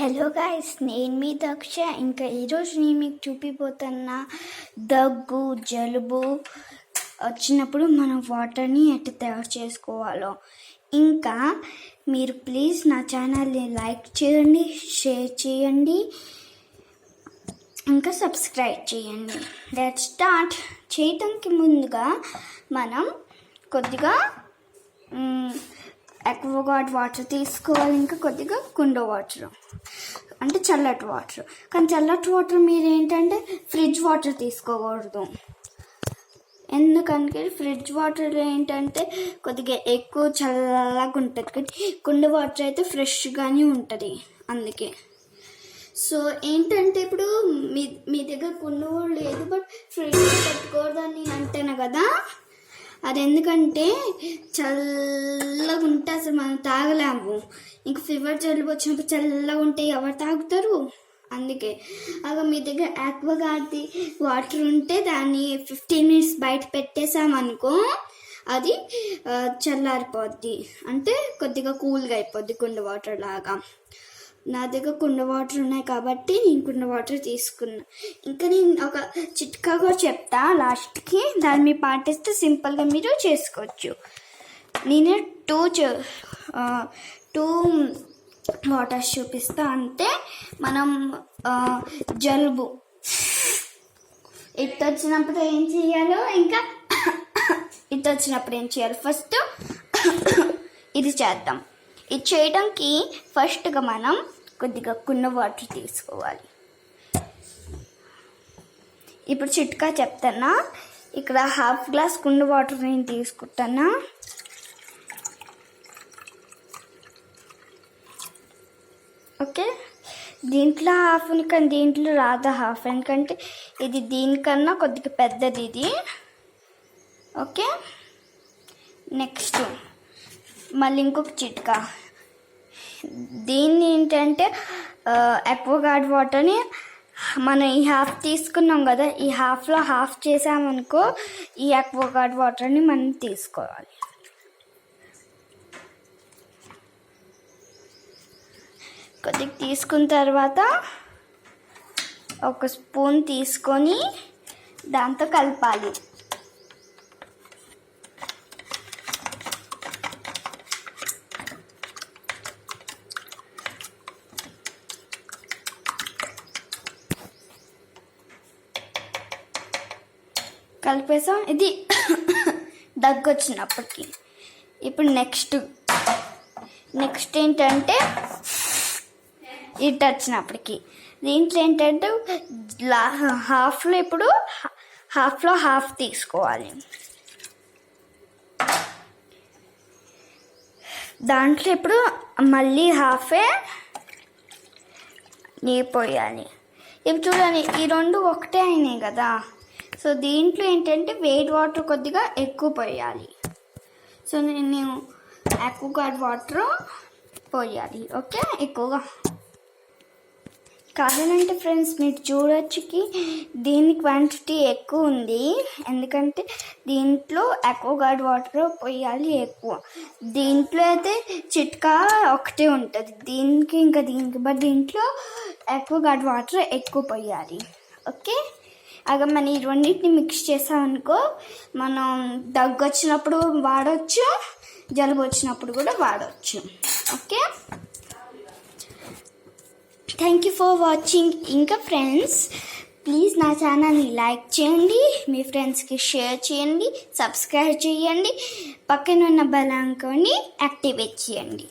Hello guys, నేను మీ దక్ష. ఇంకా ఈరోజు నేను మీకు చూపిపోతున్నా దగ్గు జలుబు వచ్చినప్పుడు మనం వాటర్ని ఎట్లా తయారు చేసుకోవాలో. ఇంకా మీరు ప్లీజ్ నా ఛానల్ని లైక్ చేయండి, షేర్ చేయండి, ఇంకా సబ్స్క్రైబ్ చేయండి. Let's start. చేయటానికి ముందుగా మనం కొద్దిగా అక్వాగార్డ్ వాటర్ తీసుకోవాలి. ఇంకా కొద్దిగా కుండ వాటర్ అంటే చల్లటి వాటర్. కానీ చల్లటి వాటర్ మీరు ఏంటంటే ఫ్రిడ్జ్ వాటర్ తీసుకోకూడదు. ఎందుకంటే ఫ్రిడ్జ్ వాటర్ ఏంటంటే కొద్దిగా ఎక్కువ చల్లగా ఉంటుంది, కానీ కుండ వాటర్ అయితే ఫ్రెష్గానే ఉంటుంది. అందుకే సో ఏంటంటే ఇప్పుడు మీ దగ్గర కుండ కూడా లేదు, బట్ ఫ్రిడ్జ్ పెట్టుకోవద్దని అంటేనే కదా. అది ఎందుకంటే చల్లగా ఉంటే అసలు మనం తాగలేము. ఇంకా ఫీవర్ జలుబు వచ్చినప్పుడు చల్లగా ఉంటే ఎవరు తాగుతారు? అందుకే మీ దగ్గర ఆక్వాగార్డ్ వాటర్ ఉంటే దాన్ని 15 minutes బయట పెట్టేసామనుకో, అది చల్లారిపోద్ది, అంటే కొద్దిగా కూల్గా అయిపోద్ది కుండ వాటర్ లాగా. నా దగ్గర కుండ వాటర్ ఉన్నాయి కాబట్టి నేను కుండ వాటర్ తీసుకున్నా. ఇంకా నేను ఒక చిట్కా కూడా చెప్తా లాస్ట్కి, దాన్ని మీరు పాటిస్తే సింపుల్గా మీరు చేసుకోవచ్చు. నేను టూ వాటర్స్ చూపిస్తా. అంటే మనం జలుబు ఇట్ వచ్చినప్పుడు ఏం చేయాలో, ఇంకా ఇట్ వచ్చినప్పుడు ఏం చేయాలి, ఫస్ట్ ఇది చేద్దాం. ఇది చేయడానికి ఫస్ట్గా మనం కొద్దిగా కుండ వాటర్ తీసుకోవాలి. ఇప్పుడు చిట్కా చెప్తానా. ఇక్కడ 1/2 glass కుండ వాటర్ నేను తీసుకుంటానా. ఓకే, దీంట్లో 1/2, కానీ దీంట్లో రాదా 1/2, ఎందుకంటే ఇది దీనికన్నా కొద్దిగా పెద్దది ఇది. ఓకే, నెక్స్ట్ మళ్ళీ ఇంకొక చిట్కా. దీన్ని ఏంటంటే అక్వాగార్డ్ వాటర్ని మనం ఈ 1/2 తీసుకున్నాం కదా, ఈ 1/2లో 1/2 చేసామనుకో, ఈ అక్వాగార్డ్ వాటర్ని మనం తీసుకోవాలి. కొద్దిగా తీసుకున్న తర్వాత ఒక స్పూన్ తీసుకొని దాంతో కలపాలి. కలిపేసాం. ఇది దగ్గు వచ్చినప్పటికి. ఇప్పుడు నెక్స్ట్ ఏంటంటే ఇటు వచ్చినప్పటికి, దీంట్లో ఏంటంటే 1/2లో ఇప్పుడు 1/2లో 1/2 తీసుకోవాలి. దాంట్లో ఇప్పుడు మళ్ళీ 1/2 నీళ్ళు పోయాలి. ఇప్పుడు చూడండి, ఈ రెండు ఒకటే అయినాయి కదా. సో దీంట్లో ఏంటంటే వేడి వాటర్ కొద్దిగా ఎక్కువ పోయాలి. సో నేను అక్వాగార్డ్ వాటర్ పోయాలి. ఓకే, ఎక్కువగా కావాలంటే ఫ్రెండ్స్ మీరు చూడొచ్చుకి దీని క్వాంటిటీ ఎక్కువ ఉంది, ఎందుకంటే దీంట్లో అక్వాగార్డ్ వాటర్ పోయాలి ఎక్కువ. దీంట్లో అయితే చిట్కా ఒకటే ఉంటుంది దీనికి, ఇంకా దీనికి, బట్ దీంట్లో అక్వాగార్డ్ వాటర్ ఎక్కువ పోయాలి. ఓకే, మనం ఈ రెండింటిని మిక్స్ చేసామనుకో, మనం దగ్గు వచ్చినప్పుడు వాడవచ్చు, జలుబు వచ్చినప్పుడు కూడా వాడవచ్చు. Okay, thank you for watching. ఇంకా ఫ్రెండ్స్ ప్లీజ్ నా ఛానల్ని లైక్ చేయండి, మీ ఫ్రెండ్స్కి షేర్ చేయండి, సబ్స్క్రైబ్ చేయండి, పక్కన ఉన్న బెల్ ఐకాన్ని యాక్టివేట్ చేయండి.